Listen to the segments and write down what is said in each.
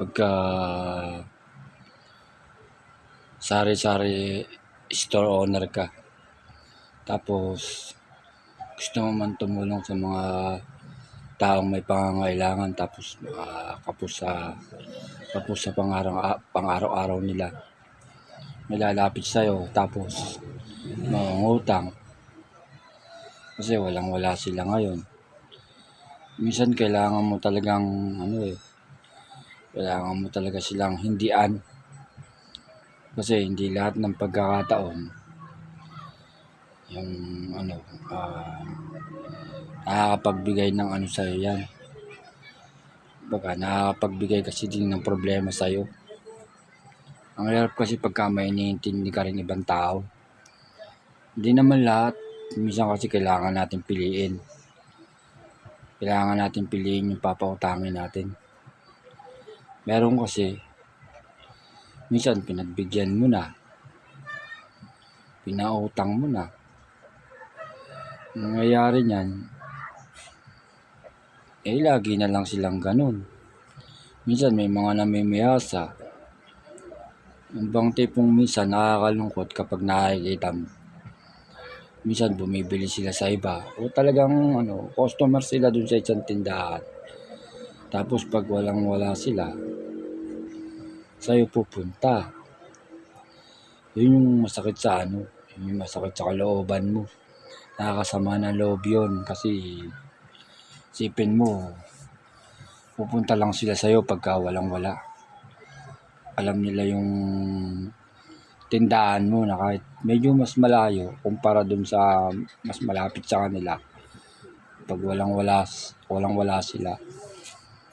pagka sari-sari store owner ka, tapos gusto mo man tumulong sa mga taong may pangangailangan, tapos kapos sa pang-araw-araw nila, may lalapit sa'yo tapos mangungutang kasi walang-wala sila ngayon. Minsan kailangan mo talagang kailangan mo talaga silang hindian, kasi hindi lahat ng pagkakataon yung nakakapagbigay ng sa'yo yan. Baka nakakapagbigay kasi din ng problema sa'yo. Ang hirap kasi pagka may iniintindi ka rin ibang tao. Hindi naman lahat. Minsan kasi kailangan natin piliin. Kailangan natin piliin yung papautangin natin. Meron kasi, minsan pinagbigyan mo na, pinautang mo na. Nangyayari niyan, lagi na lang silang ganun. Minsan may mga namimiyasa. Yung bang tipong minsan nakakalungkot kapag nakikita mo. Minsan bumibili sila sa iba o talagang customer sila dun sa isang tindahan. Tapos pag walang-wala sila, sa'yo pupunta. Yun yung masakit sa yun yung masakit sa kalooban mo. Nakakasama ng loob yun kasi isipin mo, pupunta lang sila sa'yo pagka walang-wala. Alam nila yung tindahan mo na kahit medyo mas malayo kumpara dun sa mas malapit sa kanila. Pag walang-wala sila,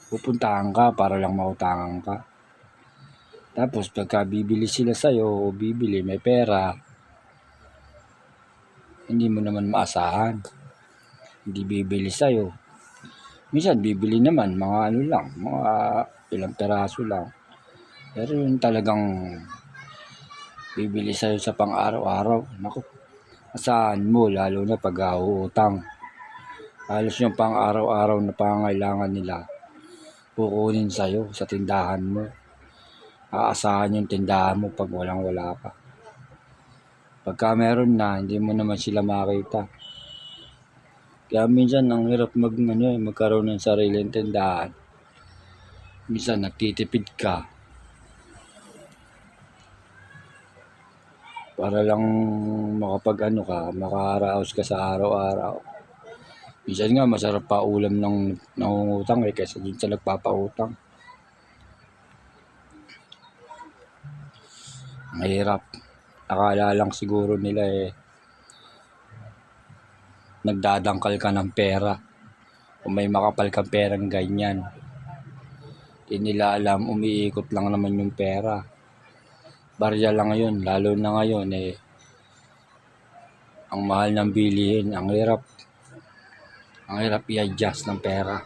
pupuntahan ka para lang mautangan ka. Tapos pagka bibili sila sa'yo o bibili, may pera, hindi mo naman maasahan. Hindi bibili sa'yo. Minsan bibili naman mga mga ilang peraso lang. Pero yung talagang bibili sa'yo sa pang-araw-araw, naku, asahan mo, lalo na pag uutang. Halos yung pang-araw-araw na pangangailangan nila, kukunin sa'yo sa tindahan mo. Aasahan yung tindahan mo pag walang-wala ka. Pagka meron na, hindi mo naman sila makita. Kaya minsan ang hirap magkaroon ng sariling tindahan. Minsan nagtitipid ka para lang makaraos ka sa araw-araw. Minsan nga masarap pa ulam ng nangungutang kaysa dun sa nagpapautang. Mahirap. Akala lang siguro nila nagdadangkal ka ng pera. Kung may makapal kang perang ganyan. Hindi nila alam, umiikot lang naman yung pera. Barya lang ngayon, lalo na ngayon ang mahal ng bilihin, ang hirap i-adjust ng pera.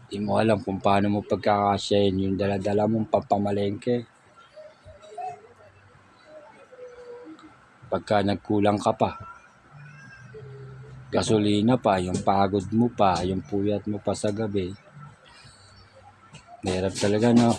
Hindi mo alam kung paano mo pagkakasyahin yung dala-dala mong pampamalengke. Pagka nagkulang ka pa, gasolina pa, yung pagod mo pa, yung puyat mo pa sa gabi. Hirap talaga, no?